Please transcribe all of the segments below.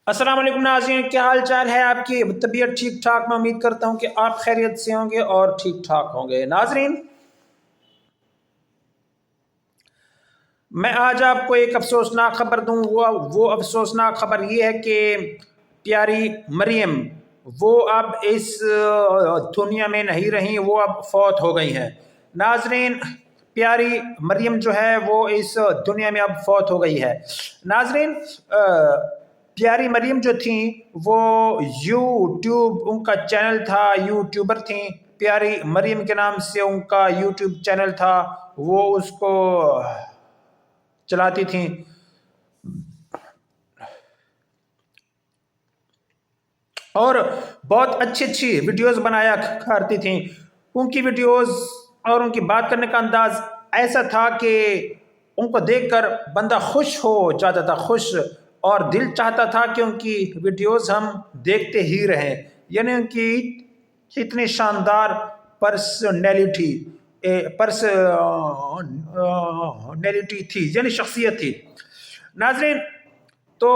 अस्सलाम वालेकुम नाज़रीन, क्या हाल चाल है आपकी? तबीयत ठीक ठाक? मैं उम्मीद करता हूँ कि आप खैरियत से होंगे और ठीक ठाक होंगे। नाज़रीन, मैं आज आपको एक अफसोसनाक खबर दूँ। वो अफसोसनाक खबर ये है कि प्यारी मरियम वो अब इस दुनिया में नहीं रहीं, वो अब फौत हो गई हैं। नाज़रीन, प्यारी मरियम जो है वो इस दुनिया में अब फौत हो गई है। नाज़रीन, प्यारी मरियम जो थी वो यूट्यूब उनका चैनल था, यूट्यूबर थी। प्यारी मरियम के नाम से उनका यूट्यूब चैनल था, वो उसको चलाती थी। और बहुत अच्छी अच्छी वीडियोस बनाया करती थी। उनकी वीडियोस और उनकी बात करने का अंदाज ऐसा था कि उनको देखकर बंदा खुश हो जाता था, खुश, और दिल चाहता था कि उनकी वीडियोस हम देखते ही रहें। यानी उनकी इतनी शानदार पर्सनैलिटी पर्सनैलिटी थी, यानी शख्सियत थी। नाजरीन, तो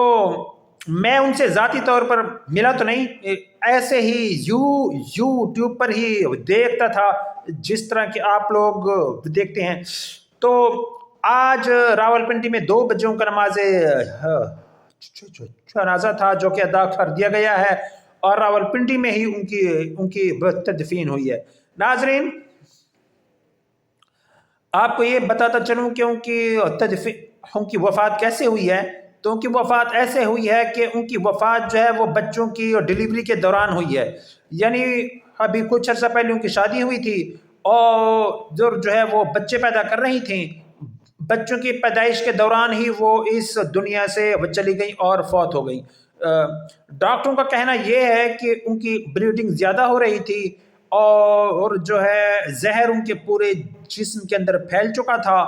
मैं उनसे ज़ाती तौर पर मिला तो नहीं, ऐसे ही यूट्यूब पर ही देखता था जिस तरह के आप लोग देखते हैं। तो आज रावलपिंडी में 2 बच्चों का नमाज जनाजा था जो कि अदा कर दिया गया है, और रावलपिंडी में ही उनकी उनकी तदफीन हुई है। नाजरीन, आपको ये बताता चलूं कि उनकी वफ़ात कैसे हुई है। तो उनकी वफ़ात ऐसे हुई है कि उनकी वफ़ात जो है वो बच्चों की डिलीवरी के दौरान हुई है। यानी अभी कुछ अर्सा पहले उनकी शादी हुई थी और जो है वो बच्चे पैदा कर रही थी। बच्चों की पैदाइश के दौरान ही वो इस दुनिया से चली गई और फौत हो गई। डॉक्टरों का कहना यह है कि उनकी ब्लीडिंग ज़्यादा हो रही थी और जो है जहर उनके पूरे जिस्म के अंदर फैल चुका था।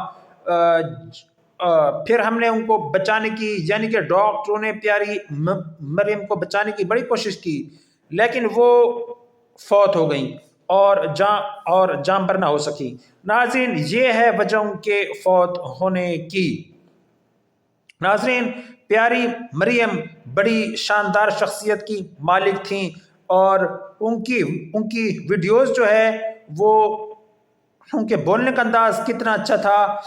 फिर हमने उनको बचाने की, यानी कि डॉक्टरों ने प्यारी मरियम को बचाने की बड़ी कोशिश की, लेकिन वो फौत हो गई और जान पर ना हो सकी। नाज़रीन, ये है वजह उनके फौत होने की। नाज़रीन, प्यारी मरियम बड़ी शानदार शख्सियत की मालिक थी, और उनकी उनकी वीडियोस जो है वो, उनके बोलने का अंदाज कितना अच्छा था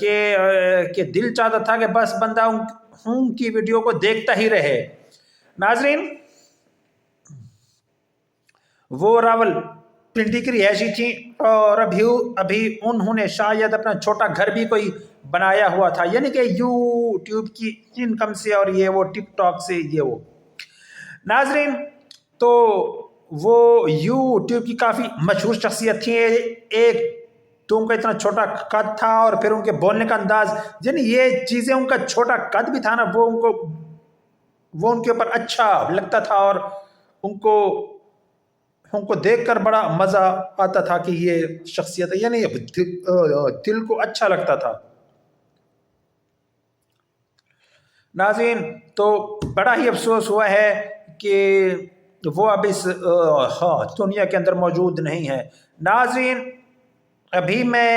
कि दिल चाहता था कि बस बंदा उनकी वीडियो को देखता ही रहे। नाजरीन, वो रावल पिंडी की रिहायशी थी और अभी अभी उन्होंने शायद अपना छोटा घर भी कोई बनाया हुआ था, यानी कि यूट्यूब की इनकम से और ये वो टिकटॉक से ये वो। नाजरीन, तो वो यूट्यूब की काफ़ी मशहूर शख्सियत थी। एक तो उनका इतना छोटा कद था और फिर उनके बोलने का अंदाज, यानी ये चीज़ें, उनका छोटा कद भी था ना, वो उनके ऊपर अच्छा लगता था और उनको उनको देखकर बड़ा मज़ा आता था कि ये शख्सियत है, यानी दिल को अच्छा लगता था। नाज़रीन, तो बड़ा ही अफसोस हुआ है कि वो अब इस दुनिया के अंदर मौजूद नहीं है। नाज़रीन, अभी मैं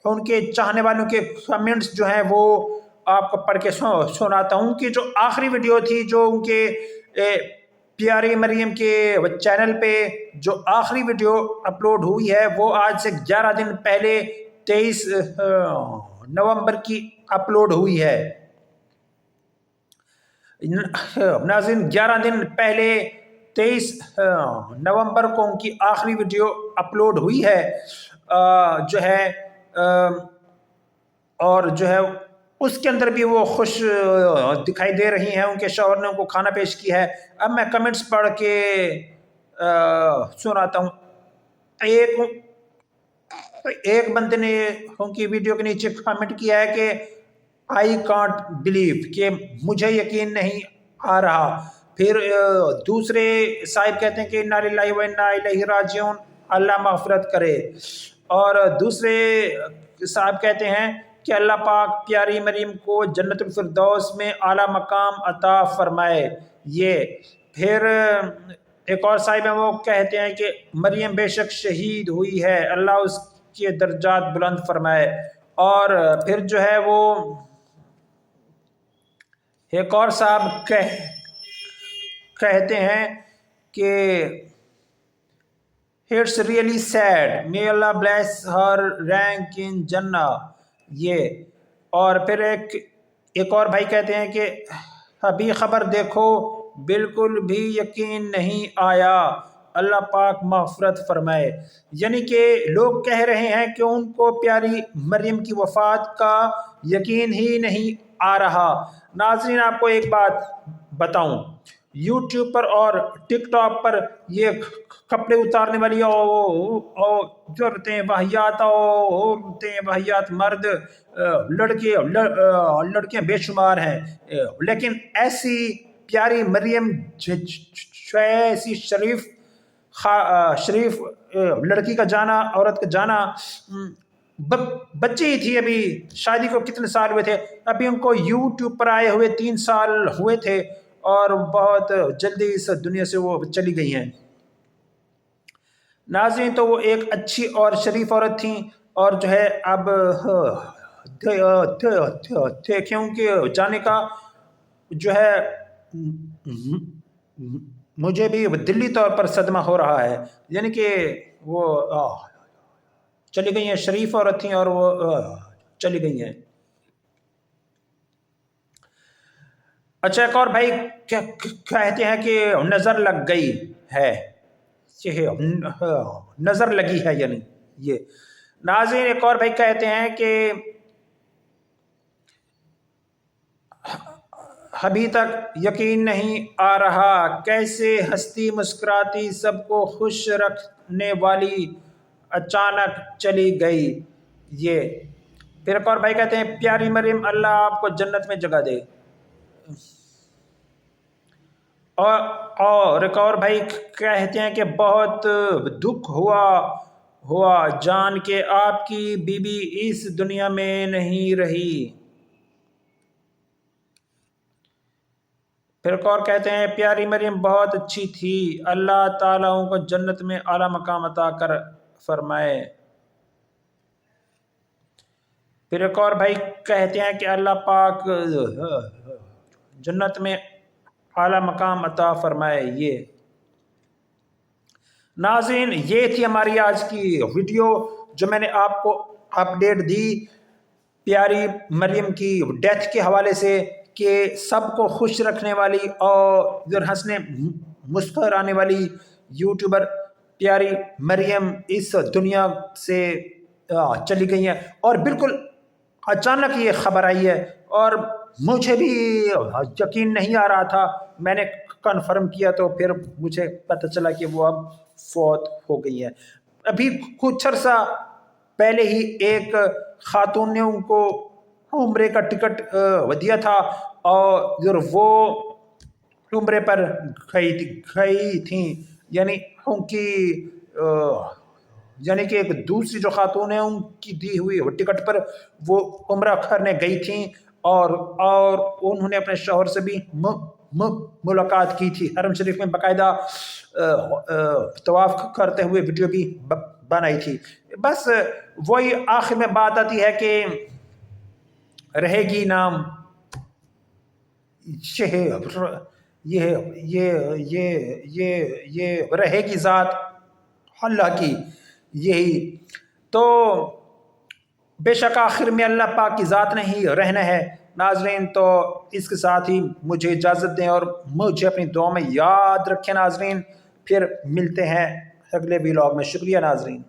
उनके चाहने वालों के कमेंट्स जो हैं वो आपको पढ़ के सुनाता हूँ कि जो आखिरी वीडियो थी जो उनके प्यारी मरियम के चैनल पे जो आखिरी वीडियो अपलोड हुई है वो आज से 11 दिन पहले 23 नवंबर की अपलोड हुई है। नाज़रीन, 11 दिन पहले 23 नवंबर को उनकी आखिरी वीडियो अपलोड हुई है जो है, और जो है उसके अंदर भी वो खुश दिखाई दे रही हैं। उनके शौहर ने उनको खाना पेश किया है। अब मैं कमेंट्स पढ़ के सुनाता हूँ। एक बंदे ने उनकी वीडियो के नीचे कमेंट किया है कि आई कांट बिलीव, कि मुझे यकीन नहीं आ रहा। फिर दूसरे साहिब कहते हैं कि इन्ना लिल्लाहि व इन्ना इलैहि राजिऊन, अल्लाह मग़फ़िरत करे। और दूसरे साहब कहते हैं कि अल्लाह पाक प्यारी मरीम को जन्नतुल फिरदौस में आला मकाम अता फरमाए। ये फिर एक और साहिब हैं, वो कहते हैं कि मरियम बेशक शहीद हुई है, अल्लाह उसके दर्जात बुलंद फरमाए। और फिर जो है वो ایک اور صاحب کہتے ہیں کہ اٹس ریئلی سیڈ، may اللہ bless her rank in جنہ. یہ اور پھر ایک اور بھائی کہتے ہیں کہ ابھی خبر دیکھو بالکل بھی یقین نہیں آیا، اللہ پاک مغفرت فرمائے. یعنی کہ لوگ کہہ رہے ہیں کہ ان کو پیاری مریم کی وفات کا یقین ہی نہیں آ رہا. ناظرین آپ کو ایک بات بتاؤں، یوٹیوب پر اور ٹک ٹاک پر یہ کپڑے اتارنے والی جو عورتیں واہیات مرد لڑکیاں بے شمار ہیں، لیکن ایسی پیاری مریم ایسی شریف لڑکی کا جانا، عورت کا جانا، بچی ہی تھی، ابھی شادی کو کتنے سال ہوئے تھے، ابھی ان کو یوٹیوب پر آئے ہوئے 3 سال ہوئے تھے اور بہت جلدی اس دنیا سے وہ چلی گئی ہیں. ناظرین تو وہ ایک اچھی اور شریف عورت تھیں، اور جو ہے اب دیکھیں ان کے جانے کا جو ہے مجھے بھی دلی طور پر صدمہ ہو رہا ہے. یعنی کہ وہ چلی گئی ہیں، شریف عورت تھیں اور وہ چلی گئی ہیں. اچھا ایک اور بھائی کہتے ہیں کہ نظر لگ گئی ہے، نظر لگی ہے یعنی یہ. ناظرین ایک اور بھائی کہتے ہیں کہ ابھی تک یقین نہیں آ رہا کیسے ہستی مسکراتی سب کو خوش رکھنے والی اچانک چلی گئی. یہ پھر ایک اور بھائی کہتے ہیں پیاری مریم اللہ آپ کو جنت میں جگہ دے. اور ایک اور بھائی کہتے ہیں کہ بہت دکھ ہوا جان کے آپ کی بیوی اس دنیا میں نہیں رہی. پھر ایک اور کہتے ہیں پیاری مریم بہت اچھی تھی، اللہ تعالیٰ ان کو جنت میں اعلیٰ مقام عطا کر فرمائے. پھر ایک اور بھائی کہتے ہیں کہ اللہ پاک جنت میں اعلیٰ مقام عطا فرمائے. یہ ناظرین یہ تھی ہماری آج کی ویڈیو جو میں نے آپ کو اپڈیٹ دی پیاری مریم کی ڈیتھ کے حوالے سے، کہ سب کو خوش رکھنے والی اور ہنسنے مسکرانے والی یوٹیوبر پیاری مریم اس دنیا سے چلی گئی ہیں. اور بالکل اچانک یہ خبر آئی ہے اور مجھے بھی یقین نہیں آ رہا تھا. میں نے کنفرم کیا تو پھر مجھے پتہ چلا کہ وہ اب فوت ہو گئی ہے. ابھی کچھ عرصہ پہلے ہی ایک خاتون نے ان کو عمرے کا ٹکٹ دیا تھا اور وہ عمرے پر گئی تھیں. یعنی ان کی یعنی کہ ایک دوسری جو خاتون ہیں ان کی دی ہوئی ٹکٹ پر وہ عمرہ کرنے گئی تھیں اور انہوں نے اپنے شوہر سے بھی ملاقات کی تھی. حرم شریف میں باقاعدہ طواف کرتے ہوئے ویڈیو بھی بنائی تھی. بس وہی آخر میں بات آتی ہے کہ رہے گی نام یہ رہے گی ذات اللہ کی. یہی تو بے شک آخر میں اللہ پاک کی ذات نے ہی رہنا ہے. ناظرین تو اس کے ساتھ ہی مجھے اجازت دیں اور مجھے اپنی دعا میں یاد رکھیں. ناظرین پھر ملتے ہیں اگلے ویلاگ میں. شکریہ ناظرین.